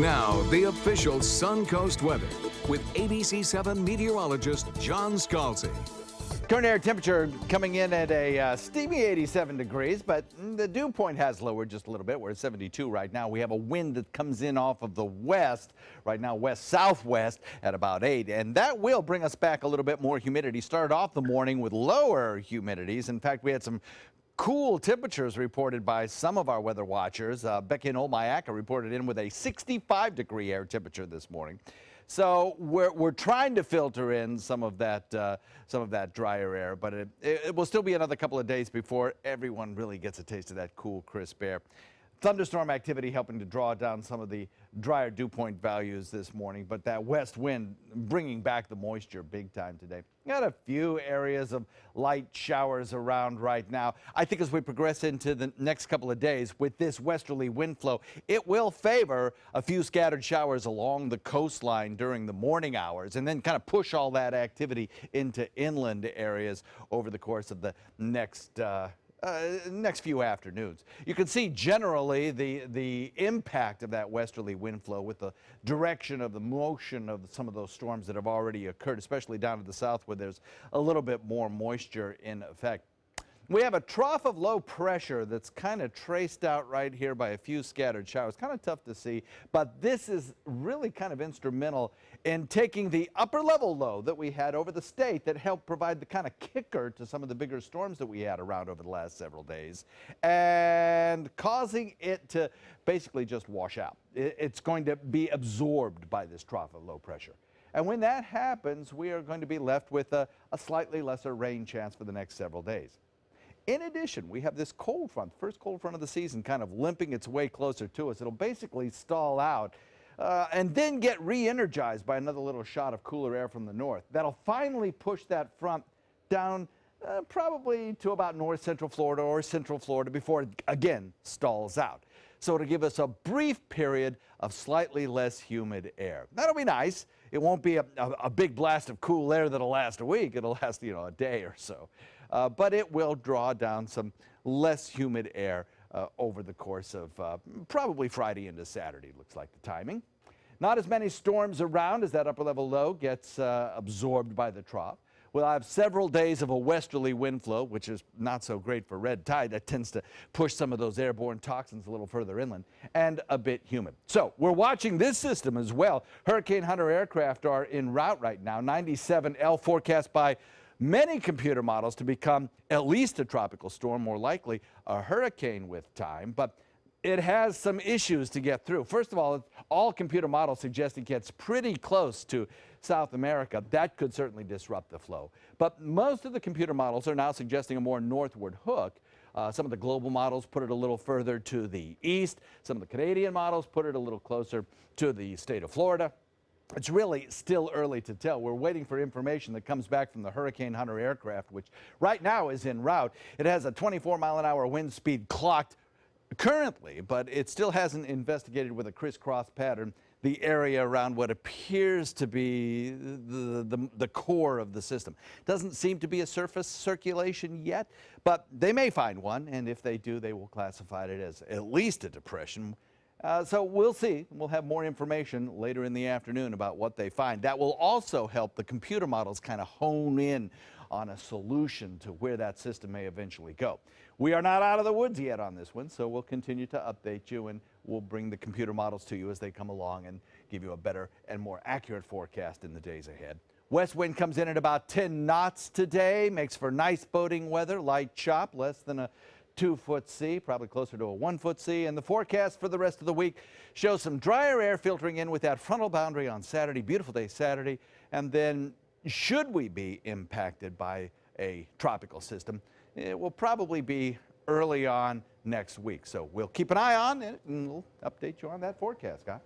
Now, the official Suncoast weather with ABC7 meteorologist John Scalzi. Current air temperature coming in at a steamy 87 degrees, but the dew point has lowered just a little bit. We're at 72 right now. We have a wind that comes in off of the west, right now west-southwest at about 8, and that will bring us back a little bit more humidity. Started off the morning with lower humidities. In fact, we had some cool temperatures reported by some of our weather watchers. Becky and Olmayaka reported in with a 65-degree air temperature this morning. So we're trying to filter in some of that drier air, but it will still be another couple of days before everyone really gets a taste of that cool, crisp air. Thunderstorm activity helping to draw down some of the drier dew point values this morning, but that west wind bringing back the moisture big time today. Got a few areas of light showers around right now. I think as we progress into the next couple of days with this westerly wind flow, it will favor a few scattered showers along the coastline during the morning hours and then kind of push all that activity into inland areas over the course of the next few afternoons. You can see generally the impact of that westerly wind flow with the direction of the motion of some of those storms that have already occurred, especially down to the south where there's a little bit more moisture in effect. We have a trough of low pressure that's kind of traced out right here by a few scattered showers. Kind of tough to see, but this is really kind of instrumental in taking the upper level low that we had over the state that helped provide the kind of kicker to some of the bigger storms that we had around over the last several days and causing it to basically just wash out. It's going to be absorbed by this trough of low pressure. And when that happens, we are going to be left with a slightly lesser rain chance for the next several days. In addition, we have this cold front, first cold front of the season, kind of limping its way closer to us. It'll basically stall out and then get re-energized by another little shot of cooler air from the north. That'll finally push that front down probably to about north central Florida or central Florida before it again stalls out. So it'll give us a brief period of slightly less humid air. That'll be nice. It won't be a big blast of cool air that'll last a week. It'll last, a day or so. But it will draw down some less humid air over the course of probably Friday into Saturday, looks like the timing. Not as many storms around as that upper level low gets absorbed by the trough. We'll have several days of a westerly wind flow, which is not so great for red tide. That tends to push some of those airborne toxins a little further inland, and a bit humid. So we're watching this system as well. Hurricane Hunter aircraft are en route right now. 97L forecast by many computer models to become at least a tropical storm, more likely a hurricane with time, but it has some issues to get through. First of all computer models suggest it gets pretty close to South America. That could certainly disrupt the flow. But most of the computer models are now suggesting a more northward hook. Some of the global models put it a little further to the east. Some of the Canadian models put it a little closer to the state of Florida. It's really still early to tell. We're waiting for information that comes back from the Hurricane Hunter aircraft, which right now is en route. It has a 24-mile-an-hour wind speed clocked currently, but it still hasn't investigated with a crisscross pattern the area around what appears to be the core of the system. Doesn't seem to be a surface circulation yet, but they may find one, and if they do, they will classify it as at least a depression. So we'll see. We'll have more information later in the afternoon about what they find. That will also help the computer models kind of hone in on a solution to where that system may eventually go. We are not out of the woods yet on this one, so we'll continue to update you, and we'll bring the computer models to you as they come along and give you a better and more accurate forecast in the days ahead. West wind comes in at about 10 knots today, makes for nice boating weather, light chop, less than a 2-foot sea, probably closer to a 1-foot sea. And the forecast for the rest of the week shows some drier air filtering in with that frontal boundary on Saturday. Beautiful day Saturday. And then should we be impacted by a tropical system, it will probably be early on next week. So we'll keep an eye on it and we'll update you on that forecast, Scott.